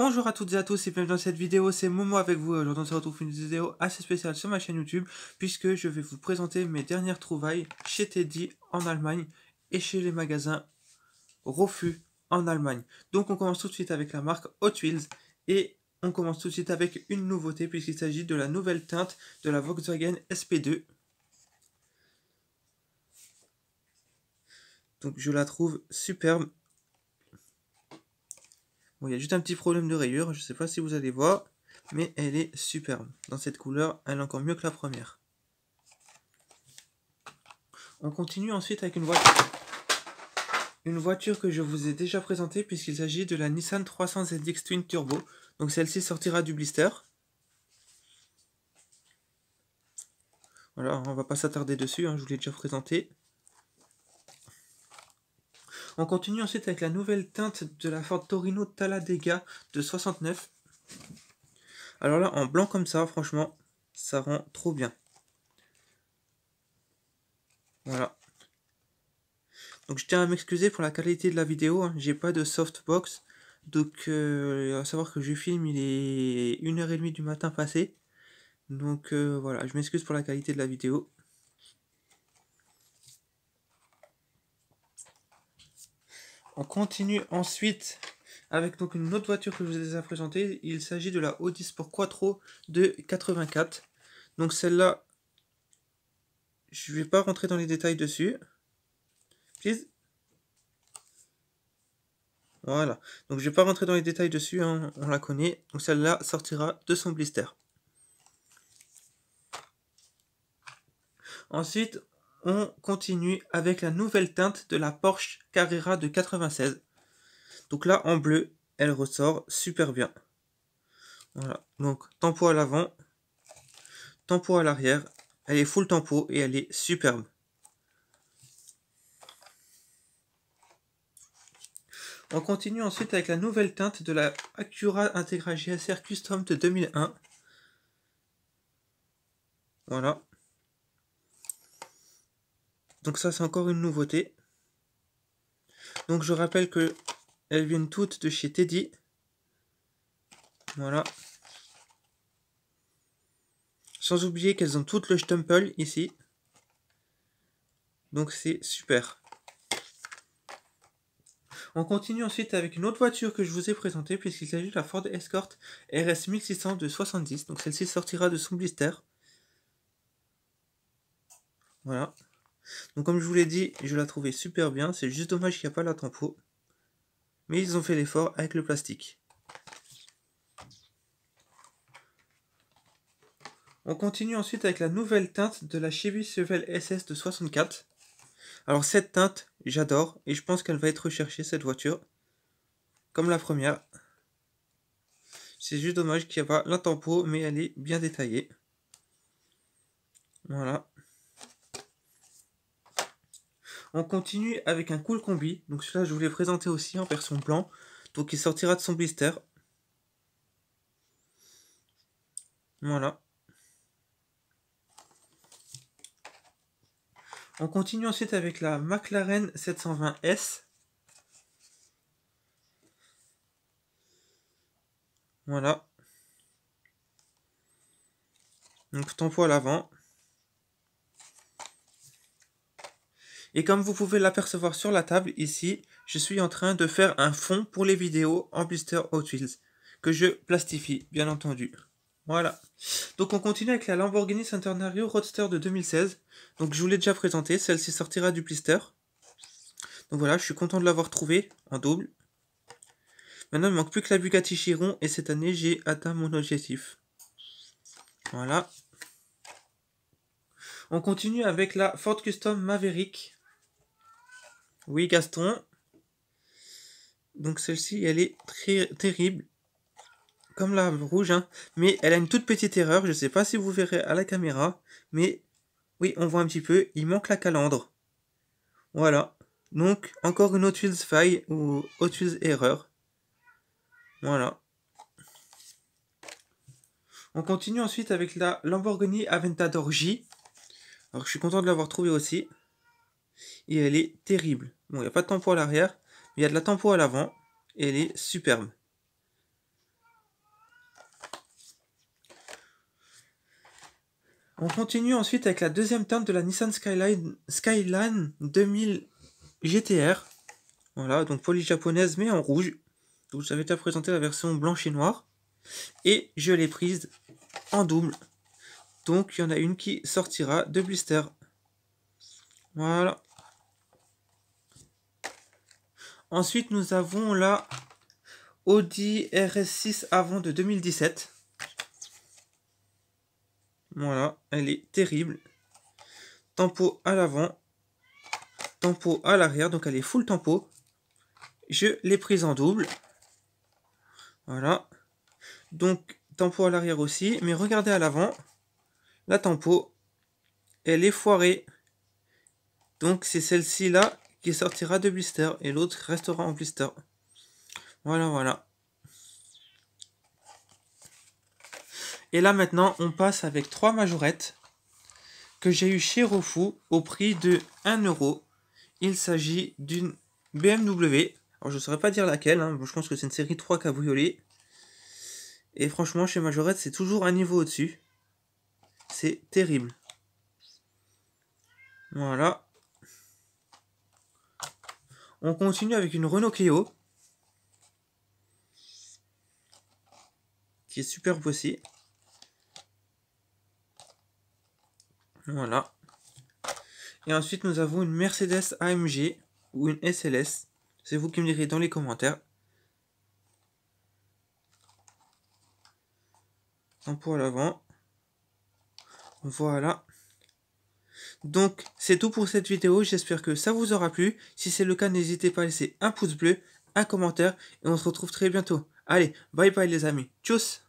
Bonjour à toutes et à tous et bienvenue dans cette vidéo, c'est Momo avec vous. Aujourd'hui on se retrouve pour une vidéo assez spéciale sur ma chaîne YouTube puisque je vais vous présenter mes dernières trouvailles chez Teddy en Allemagne et chez les magasins Rofu en Allemagne. Donc on commence tout de suite avec la marque Hot Wheels et on commence tout de suite avec une nouveauté puisqu'il s'agit de la nouvelle teinte de la Volkswagen SP2. Donc je la trouve superbe. Bon, il y a juste un petit problème de rayure, je ne sais pas si vous allez voir, mais elle est superbe. Dans cette couleur, elle est encore mieux que la première. On continue ensuite avec une voiture que je vous ai déjà présentée puisqu'il s'agit de la Nissan 300 ZX Twin Turbo. Donc celle-ci sortira du blister. Voilà, on va pas s'attarder dessus, je vous l'ai déjà présenté. On continue ensuite avec la nouvelle teinte de la Ford Torino Talladega de 69. Alors là, en blanc comme ça, franchement, ça rend trop bien. Voilà. Donc je tiens à m'excuser pour la qualité de la vidéo, j'ai pas de softbox. Donc à savoir que je filme, il est 1h30 du matin passé. Donc voilà, je m'excuse pour la qualité de la vidéo. On continue ensuite avec donc une autre voiture que je vous ai déjà présentée. Il s'agit de la Audi Sport Quattro de 84. Donc celle-là, je vais pas rentrer dans les détails dessus. Please. Voilà, donc je vais pas rentrer dans les détails dessus, on la connaît. Donc celle-là sortira de son blister. Ensuite, on continue avec la nouvelle teinte de la Porsche Carrera de 96. Donc là, en bleu, elle ressort super bien. Voilà, donc tempo à l'avant, tempo à l'arrière. Elle est full tempo et elle est superbe. On continue ensuite avec la nouvelle teinte de la Acura Integra GSR Custom de 2001. Voilà. Donc ça, c'est encore une nouveauté. Donc je rappelle que elles viennent toutes de chez Teddy. Voilà. Sans oublier qu'elles ont toutes le Stempel ici. Donc c'est super. On continue ensuite avec une autre voiture que je vous ai présentée puisqu'il s'agit de la Ford Escort RS 1600 de 70. Donc celle-ci sortira de son blister. Voilà. Donc comme je vous l'ai dit, je la trouvais super bien. C'est juste dommage qu'il n'y a pas la tempo. Mais ils ont fait l'effort avec le plastique. On continue ensuite avec la nouvelle teinte de la Chevy Chevelle SS de 64. Alors cette teinte, j'adore et je pense qu'elle va être recherchée cette voiture. Comme la première. C'est juste dommage qu'il n'y a pas la tempo, mais elle est bien détaillée. Voilà. On continue avec un cool combi. Donc celui-là, je vous l'ai présenté aussi en version blanc. Donc il sortira de son blister. Voilà. On continue ensuite avec la McLaren 720S. Voilà. Donc tempo à l'avant. Et comme vous pouvez l'apercevoir sur la table ici, je suis en train de faire un fond pour les vidéos en blister Hot Wheels. Que je plastifie, bien entendu. Voilà. Donc on continue avec la Lamborghini Centenario Roadster de 2016. Donc je vous l'ai déjà présenté, celle-ci sortira du blister. Donc voilà, je suis content de l'avoir trouvé en double. Maintenant il ne manque plus que la Bugatti Chiron et cette année j'ai atteint mon objectif. Voilà. On continue avec la Ford Custom Maverick. Oui Gaston. Donc celle-ci elle est très terrible. Comme la rouge, mais elle a une toute petite erreur, je ne sais pas si vous verrez à la caméra, mais oui, on voit un petit peu, il manque la calandre. Voilà, donc encore une Hot Wheels faille ou Hot Wheels erreur. Voilà. On continue ensuite avec la Lamborghini Aventador J. Alors je suis content de l'avoir trouvé aussi. Et elle est terrible. Bon, il n'y a pas de tempo à l'arrière, mais il y a de la tempo à l'avant, et elle est superbe. On continue ensuite avec la deuxième teinte de la Nissan Skyline 2000 GTR. Voilà, donc police japonaise mais en rouge. Donc j'avais déjà présenté la version blanche et noire. Et je l'ai prise en double. Donc il y en a une qui sortira de blister. Voilà. Ensuite nous avons la Audi RS6 avant de 2017. Voilà, elle est terrible. Tempo à l'avant, tempo à l'arrière, donc elle est full tempo. Je l'ai prise en double. Voilà. Donc tempo à l'arrière aussi, mais regardez à l'avant, la tempo, elle est foirée. Donc c'est celle-ci là qui sortira de blister et l'autre restera en blister. Voilà, voilà. Et là maintenant, on passe avec 3 majorettes que j'ai eu chez Rofu au prix de 1 €. Il s'agit d'une BMW. Alors je ne saurais pas dire laquelle, hein. Je pense que c'est une série 3 cabriolet. Et franchement, chez Majorette, c'est toujours un niveau au-dessus. C'est terrible. Voilà. On continue avec une Renault Clio. Qui est superbe aussi. Voilà. Et ensuite, nous avons une Mercedes AMG ou une SLS. C'est vous qui me direz dans les commentaires. Tempo à l'avant. Voilà. Donc, c'est tout pour cette vidéo. J'espère que ça vous aura plu. Si c'est le cas, n'hésitez pas à laisser un pouce bleu, un commentaire. Et on se retrouve très bientôt. Allez, bye bye les amis. Tchuss!